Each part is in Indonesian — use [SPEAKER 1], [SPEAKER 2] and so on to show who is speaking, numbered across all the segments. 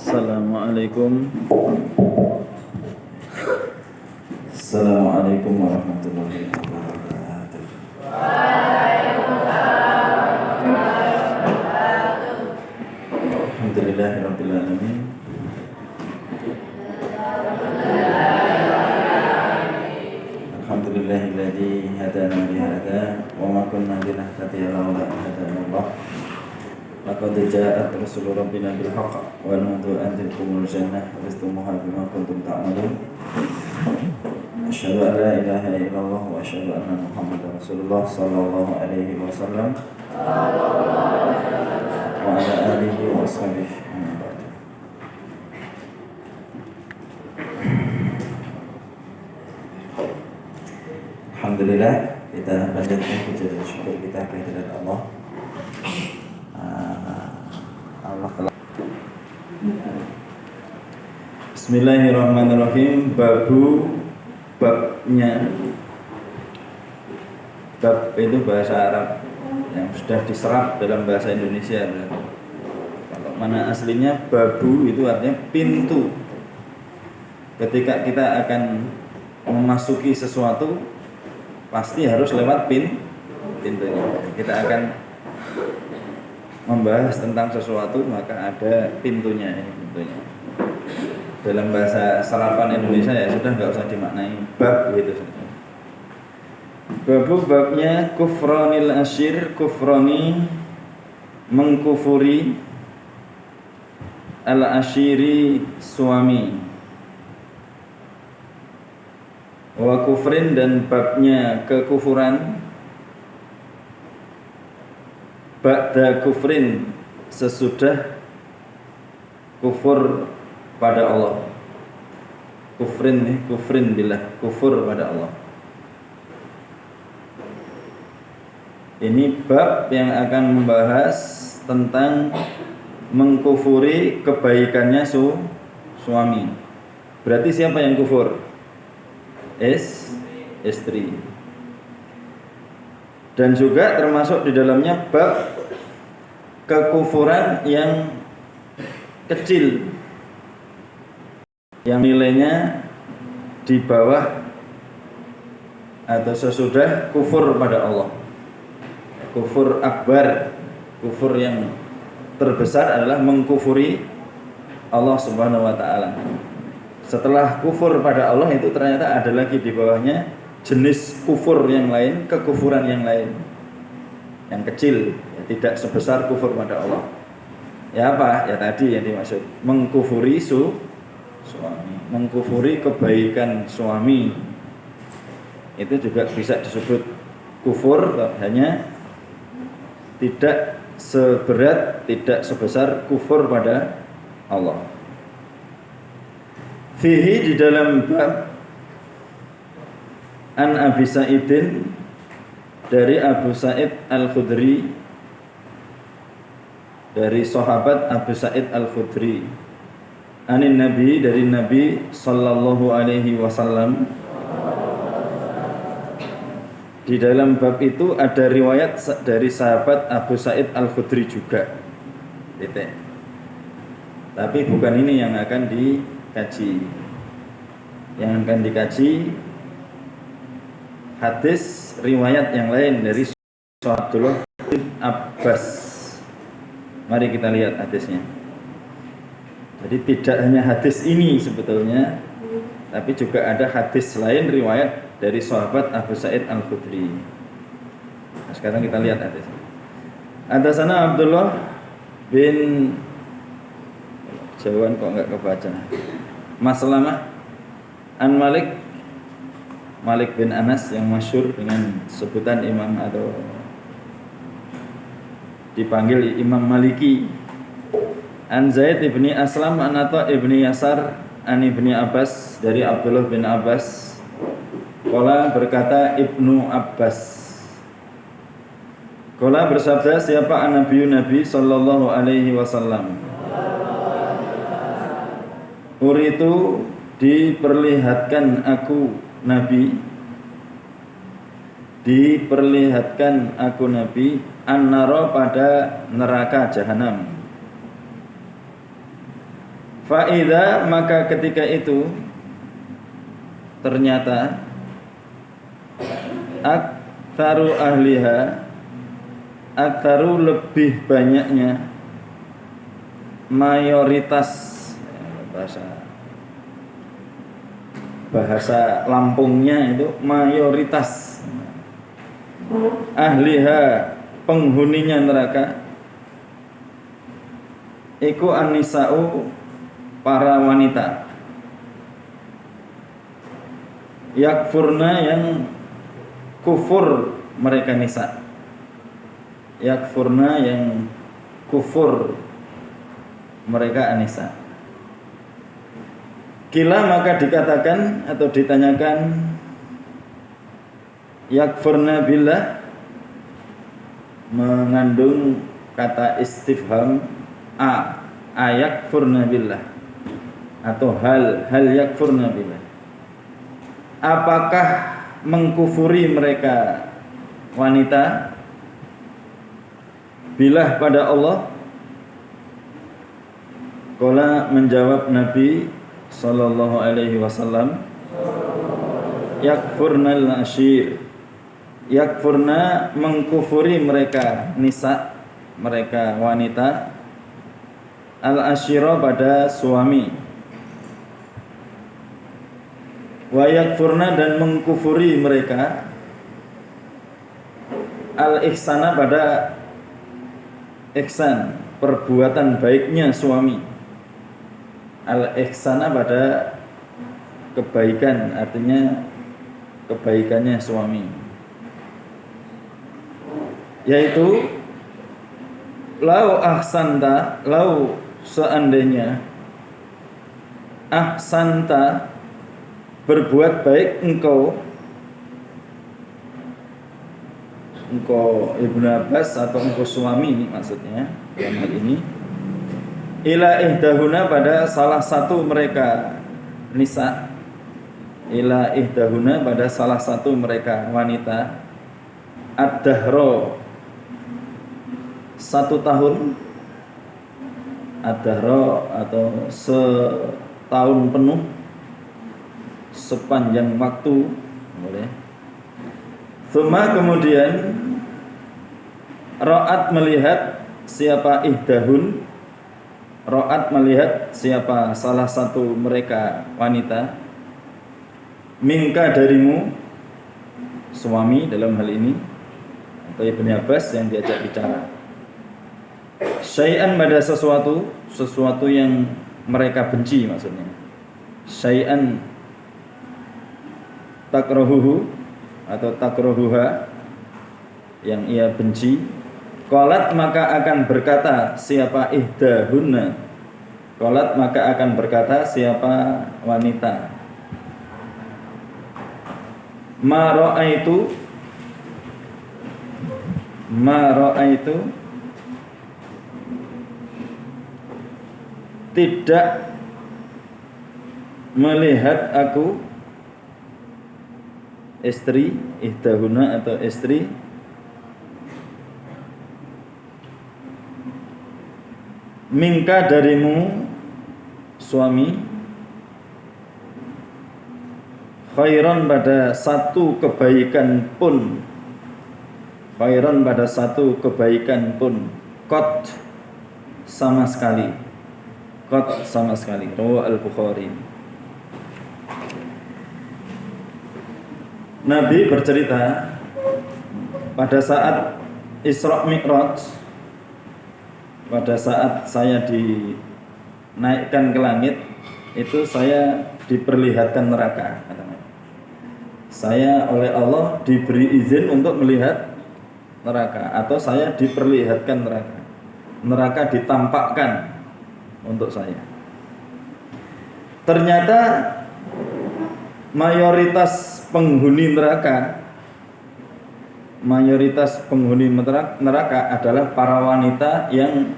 [SPEAKER 1] Assalamualaikum. Assalamualaikum warahmatullahi wabarakatuh. Alhamdulillahirabbil alamin. Alhamdulillahilladzi hadana li hadza wa ma kunna linahtadiya laula an hadana Allah. Laqad ja'at rusulu rabbina bil haqq wa nudu an tilkumul jannah wastumuha bima kuntum ta'malun. Asyhadu an la ilaha illallah wa asyhadu anna Muhammadar Rasulullah sallallahu alaihi wasallam wa ala alihi wa ashabihi. Alhamdulillah, kita panjatkan puji dan syukur kita kehadirat Allah. Allah telah. Bismillahirrahmanirrahim. Babnya. Bab itu bahasa Arab yang sudah diserap dalam bahasa Indonesia. Kalau mana aslinya babu itu artinya pintu. Ketika kita akan memasuki sesuatu, pasti harus lewat pintunya. Kita akan membahas tentang sesuatu, maka ada pintunya. Pintunya dalam bahasa serapan Indonesia ya sudah nggak usah dimaknai bab gitu saja. Babnya kufranil asyir, kufrani mengkufuri al asyiri suami, wa kufrin, dan babnya kekufuran, ba'da kufrin, sesudah kufur pada Allah. Kufrin billah, kufur pada Allah. Ini bab yang akan membahas tentang mengkufuri kebaikannya suami. Berarti siapa yang kufur? Istri. Dan juga termasuk di dalamnya bab kekufuran yang kecil, yang nilainya di bawah atau sesudah kufur pada Allah. Kufur akbar, kufur yang terbesar adalah mengkufuri Allah Subhanahu wa taala. Setelah kufur pada Allah itu ternyata ada lagi di bawahnya jenis kufur yang lain, kekufuran yang lain, yang kecil, ya, tidak sebesar kufur pada Allah. Ya apa? Ya tadi yang dimaksud mengkufuri suami, mengkufuri kebaikan suami. Itu juga bisa disebut kufur, hanya tidak seberat, tidak sebesar kufur pada Allah. Fihi, di dalam bab, an Abi Sa'idin, dari Abu Sa'id Al-Khudri, dari sahabat Abu Sa'id Al-Khudri, anin Nabi, dari Nabi sallallahu alaihi wasallam. Di dalam bab itu ada riwayat dari sahabat Abu Sa'id Al-Khudri juga. Tapi bukan ini yang akan dikaji. Yang akan dikaji hadis riwayat yang lain dari Abdullah bin Abbas. Mari kita lihat hadisnya. Jadi tidak hanya hadis ini sebetulnya, tapi juga ada hadis lain riwayat dari sahabat Abu Sa'id Al-Khudri. Nah, sekarang kita lihat hadisnya. Hadasana Abdullah bin, jauhan kok enggak kebaca, Maslamah an Malik bin Anas, yang masyhur dengan sebutan Imam atau dipanggil Imam Maliki. An Zaid ibni Aslam an Atha ibni Yasar an ibni Abbas, dari Abdullah bin Abbas. Qala, berkata Ibnu Abbas, qala, bersabda siapa Nabi sallallahu alaihi wasallam, uritu, diperlihatkan aku Nabi, diperlihatkan aku Nabi, an-nara, pada neraka jahanam, Fa'idha, maka ketika itu ternyata aktsaru ahliha, aktsaru lebih banyaknya, mayoritas, bahasa Lampungnya itu mayoritas ahliha, penghuninya neraka, iku an-nisa'u, para wanita, yakfurna, yang kufur mereka nisa, yakfurna, yang kufur mereka anisa. Kila, maka dikatakan atau ditanyakan, yakfurna billah mengandung kata istifham ayakfurna billah, atau hal yakfurna billah, apakah mengkufuri mereka wanita billah pada Allah? Qala, menjawab Nabi sallallahu alaihi wasallam, yakfurnal ashir, yakfurna, mengkufuri mereka nisa, mereka wanita, al ashira, pada suami, wa yakfurna, dan mengkufuri mereka al ihsana, pada ihsan, perbuatan baiknya suami, al ihsana, pada kebaikan, artinya kebaikannya suami, yaitu lau ahsanta, lau seandainya, ahsanta, berbuat baik engkau Ibnu Abbas, atau engkau suami maksudnya dalam hal ini, ila ihdahuna, pada salah satu mereka nisa, ila ihdahuna, pada salah satu mereka wanita, ad-dahro, 1 tahun, ad-dahro, atau setahun penuh, sepanjang waktu, boleh. Tsumma, kemudian, ra'at, melihat siapa ihdahun, ra'at, melihat siapa salah satu mereka wanita, minka, darimu, suami dalam hal ini, atau Ibnu Abbas yang diajak bicara, syai'an, pada sesuatu yang mereka benci, maksudnya syai'an takrahuhu, atau takrohuha, yang ia benci. Qalat, maka akan berkata siapa ihdahunna, qalat, maka akan berkata siapa wanita, ma ra'aitu, tidak melihat aku, istri, ihdahuna, atau istri, minka, darimu, suami, khairan, pada satu kebaikan pun, khairan, pada satu kebaikan pun, qat, sama sekali, qat, sama sekali, rawahu al-Bukhari. Nabi bercerita, pada saat Isra Mi'raj, pada saat saya dinaikkan ke langit, itu saya diperlihatkan neraka, katanya. Saya oleh Allah diberi izin untuk melihat neraka, atau saya diperlihatkan neraka. Neraka ditampakkan untuk saya. Ternyata mayoritas penghuni neraka adalah para wanita yang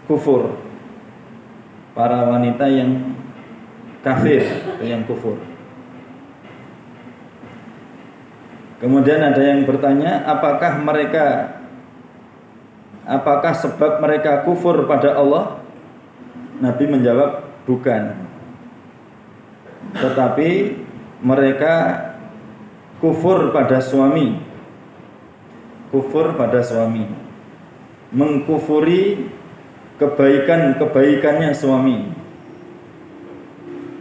[SPEAKER 1] kufur, para wanita yang kafir, yang kufur. Kemudian ada yang bertanya, apakah sebab mereka kufur pada Allah? Nabi menjawab, bukan. Tetapi mereka kufur pada suami. Kufur pada suami, mengkufuri kebaikan-kebaikannya suami,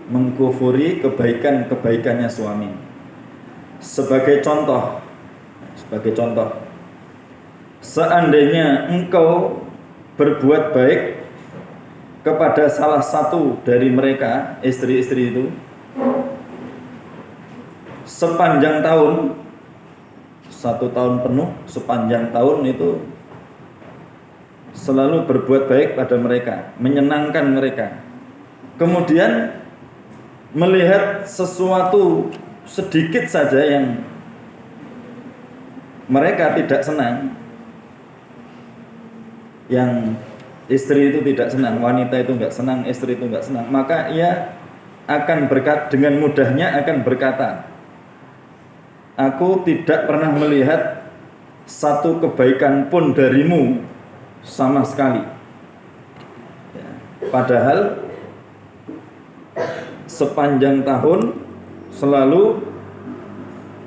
[SPEAKER 1] mengkufuri kebaikan-kebaikannya suami. Sebagai contoh, seandainya engkau berbuat baik kepada salah satu dari mereka, istri-istri itu, sepanjang tahun, 1 tahun penuh, sepanjang tahun itu selalu berbuat baik pada mereka, menyenangkan mereka. Kemudian melihat sesuatu sedikit saja yang mereka tidak senang, yang istri itu tidak senang, wanita itu enggak senang, istri itu enggak senang, maka ia akan dengan mudahnya akan berkata, aku tidak pernah melihat satu kebaikan pun darimu sama sekali. Ya, padahal sepanjang tahun selalu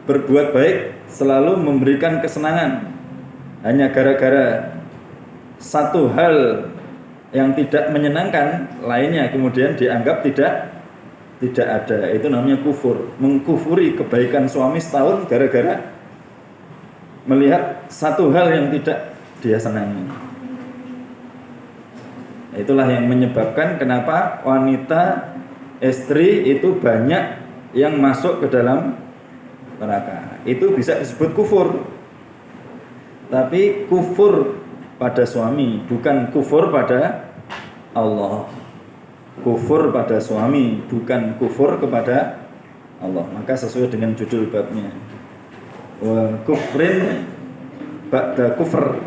[SPEAKER 1] berbuat baik, selalu memberikan kesenangan. Hanya gara-gara satu hal yang tidak menyenangkan lainnya kemudian dianggap tidak ada. Itu namanya kufur, mengkufuri kebaikan suami setahun gara-gara melihat satu hal yang tidak dia senangi. Itulah yang menyebabkan kenapa wanita, istri itu banyak yang masuk ke dalam neraka. Itu bisa disebut kufur. Tapi kufur pada suami, bukan kufur pada Allah. Kufur pada suami, bukan kufur kepada Allah. Maka sesuai dengan judul babnya, wa kufrin ba'da kufr.